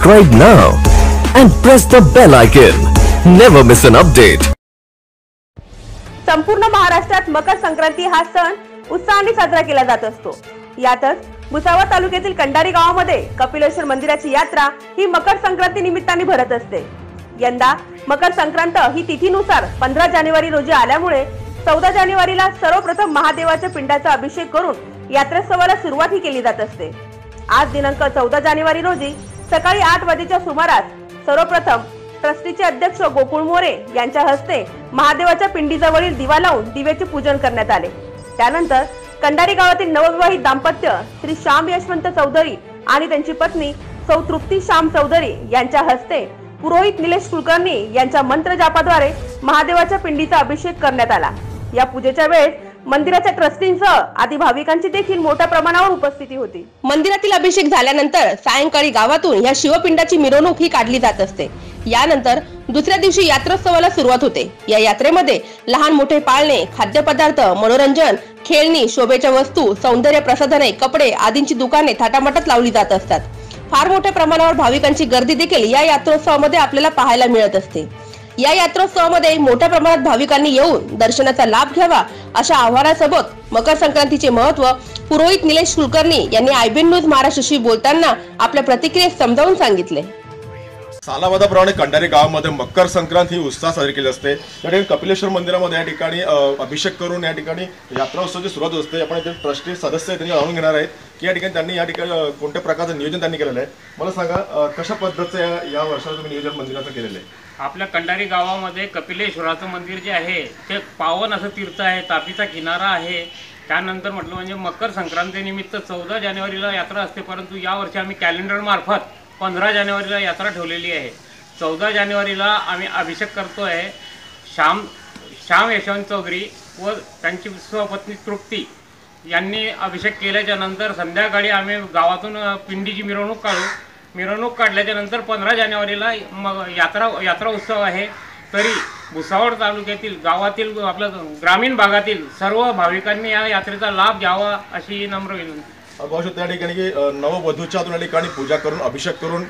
Subscribe now and press the bell icon. Never miss an update. संपूर्ण महाराष्ट्रात मकर संक्रांती हा सण उत्साहाने साजरा केला जात असतो। यातच भुसावळ तालुक्यातील कंडारी गावामध्ये कपिलेश्वर मंदिराची यात्रा ही मकर संक्रांती निमित्ताने भरत असते। यंदा मकर संक्रांत ही तिथीनुसार 15 जानेवारी रोजी आल्यामुळे 14 जानेवारीला सर्वप्रथम महादेवाच्या पिंडाचा अभिषेक करून यात्रोत्सवाला सुरुवात ही केली जात असते। आज दिनांक 14 जानेवारी रोजी सकाळी 8 वाजेच्या सुमारास सर्वप्रथम ट्रस्टीचे अध्यक्ष गोकुळ मोरे यांच्या हस्ते महादेवाच्या पिंडीजवळील दिवा लावून दिव्याचे पूजन करण्यात आले। त्यानंतर कंडारी गावातील नवविवाहित दाम्पत्य श्री श्याम यशवंत चौधरी आणि त्यांची पत्नी सौ तृप्ती श्याम चौधरी यांच्या हस्ते पुरोहित निलेश कुलकर्णी यांच्या मंत्र जापाद्वारे महादेवाच्या पिंडीचा अभिषेक करण्यात आला। या पूजेच्या वेळेस मंदिराच्या ट्रस्टींसह आदी भाविकांची देखील मोठ्या प्रमाणावर उपस्थिती होती। मंदिरातील अभिषेक झाल्यानंतर सायंकाळी गावातून या शिवपिंडाची मिरवणूक ही काढली जात असते। यानंतर दुसऱ्या दिवशी यात्रोत्सवाला सुरुवात होते। या यात्रेमध्ये लहान मोठे पाळणे, खाद्यपदार्थ, मनोरंजन, खेळणी, शोभेच्या वस्तू, सौंदर्य प्रसाधने, कपडे आदींची दुकाने थाटामाटात लावली जात असतात। फार मोठ्या प्रमाणावर भाविकांची गर्दी देखील या यात्रोत्सवामध्ये आपल्याला पाहायला मिळत असते। या यात्रोत्सवामध्ये मोठ्या प्रमाणात भाविकांनी येऊन दर्शनाचा लाभ घ्यावा अशा आवाहनासोबत मकर संक्रांतीचे महत्त्व पुरोहित निलेश कुलकर्णी यांनी IBN न्यूज महाराष्ट्राशी बोलताना आपल्या प्रतिक्रियेत समजावून सांगितले। सालावादाप्रमाणे कंडारी गावामध्ये मकर संक्रांत ही उत्साह साजरी केली असते। या ठिकाणी कपिलेश्वर मंदिरामध्ये या ठिकाणी अभिषेक करून या ठिकाणी यात्रोत्सवाची सुरुवात असते। आपण इथे ट्रस्टी सदस्य त्यांनी जाणून घेणार आहेत की या ठिकाणी त्यांनी या ठिकाणी कोणत्या प्रकारचं नियोजन त्यांनी केलेलं आहे। मला सांगा कशा पद्धतीचं या वर्षाचं तुम्ही नियोजन मंदिराचं केलेलं आहे? आपल्या कंडारी गावामध्ये कपिलेश्वराचं मंदिर जे आहे ते पावन असं तीर्थ आहे, तापीचा किनारा आहे। त्यानंतर म्हटलं म्हणजे मकर संक्रांतीनिमित्त 14 जानेवारीला यात्रा असते, परंतु यावर्षी आम्ही कॅलेंडर मार्फत 15 जानेवारीला यात्रा ठेवलेली आहे। 14 जानेवारीला आम्ही अभिषेक करतो आहे। श्याम यशवंत चौधरी व त्यांची स्वपत्नी तृप्ती यांनी अभिषेक केल्याच्या नंतर संध्याकाळी आम्ही गावातून पिंडीची मिरवणूक काढू। मिरवणूक काढल्याच्या नंतर 15 जानेवारीला यात्रा उत्सव आहे। तरी भुसावळ तालुक्यातील गावातील आपल्या ग्रामीण भागातील सर्व भाविकांनी या यात्रेचा लाभ घ्यावा अशी नम्र विनंती। त्या ठिकाणी की नववधूच्या या ठिकाणी पूजा करून अभिषेक करून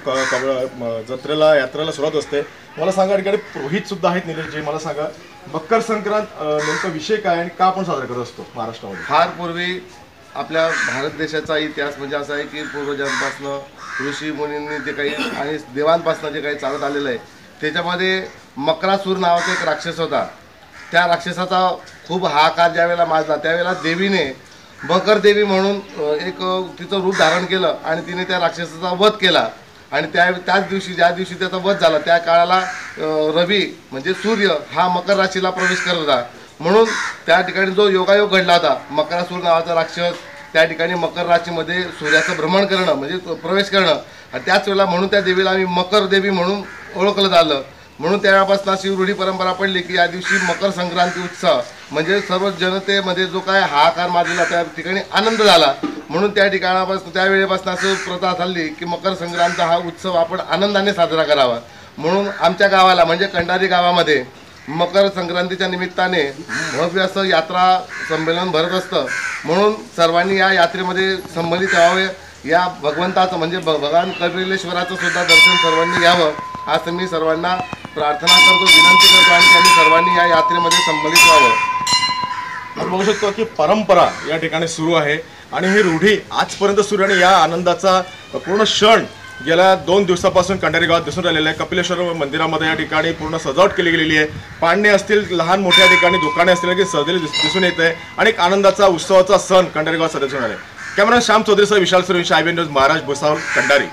जत्रेला यात्रेला सुरुवात असते। मला सांगा ठिकाणी पुरोहित सुद्धा आहेत निलेशजी, मला सांगा मकर संक्रांत नेमका विषय काय आणि का आपण साजरा करत असतो महाराष्ट्रामध्ये? फार पूर्वी आपल्या भारत देशाचा इतिहास म्हणजे असा आहे की पूर्वजांपासून ऋषी मुनींनी जे काही आणि देवांपासून जे काही चालत आलेलं आहे त्याच्यामध्ये मकरासूर नावाचा एक राक्षस होता। त्या राक्षसाचा खूप हाहाकार ज्यावेळेला माजला त्यावेळेला देवीने मकर देवी म्हणून एक तिचं रूप धारण केलं आणि तिने त्या राक्षसाचा वध केला। आणि त्याच दिवशी ज्या दिवशी त्याचा वध झाला त्या काळाला रवी म्हणजे सूर्य हा मकर राशीला प्रवेश करत होता। म्हणून त्या ठिकाणी जो योगायोग घडला होता, मकरासूर नावाचा राक्षस त्या ठिकाणी मकर राशीमध्ये सूर्याचं भ्रमण करणं म्हणजे प्रवेश करणं, आणि त्याच वेळेला म्हणून त्या देवीला आम्ही मकर देवी म्हणून ओळखलं झालं। म्हणून त्यावेळेपासून अशी रूढी परंपरा पडली की या दिवशी मकर संक्रांती उत्सव म्हणजे सर्व जनतेमध्ये जो काय हाहाकार माजला त्या ठिकाणी आनंद झाला। म्हणून त्या ठिकाणापासून त्यावेळेपासून असं प्रथा चालली की मकर संक्रांत हा उत्सव आपण आनंदाने साजरा करावा। म्हणून आमच्या गावाला म्हणजे कंडारी गावामध्ये मकर संक्रांतीच्या निमित्ताने भव्य असं यात्रा संमेलन भरत असतं। म्हणून सर्वांनी या यात्रेमध्ये संबंधित व्हावे, या भगवंताचं म्हणजे भगवान कपिलेश्वराचं सुद्धा दर्शन सर्वांनी घ्यावं असं मी सर्वांना प्रार्थना करतो, विनंती करतो आणि त्यांनी सर्वांनी या यात्रेमध्ये संबंधित व्हावं। आपण बघू शकतो की परंपरा या ठिकाणी सुरू आहे आणि ही रूढी आजपर्यंत सुरू आणि या आनंदाचा पूर्ण क्षण गेल्या 2 दिवसापासून कंडारी गावात दिसून राहिलेला आहे। कपिलेश्वर मंदिरामध्ये या ठिकाणी पूर्ण सजावट केली गेलेली आहे। पाळणे असतील, लहान मोठ्या ठिकाणी दुकाने असतील की सजलेली दिसून येत आहे आणि एक आनंदाचा उत्सवाचा सण कंडारी गावात साजरा होणार आहे। कॅमेरा श्याम चौधरीसह विशाल सुरेश, IBN न्यूज महाराष्ट्र, भुसावळ, कंडारी।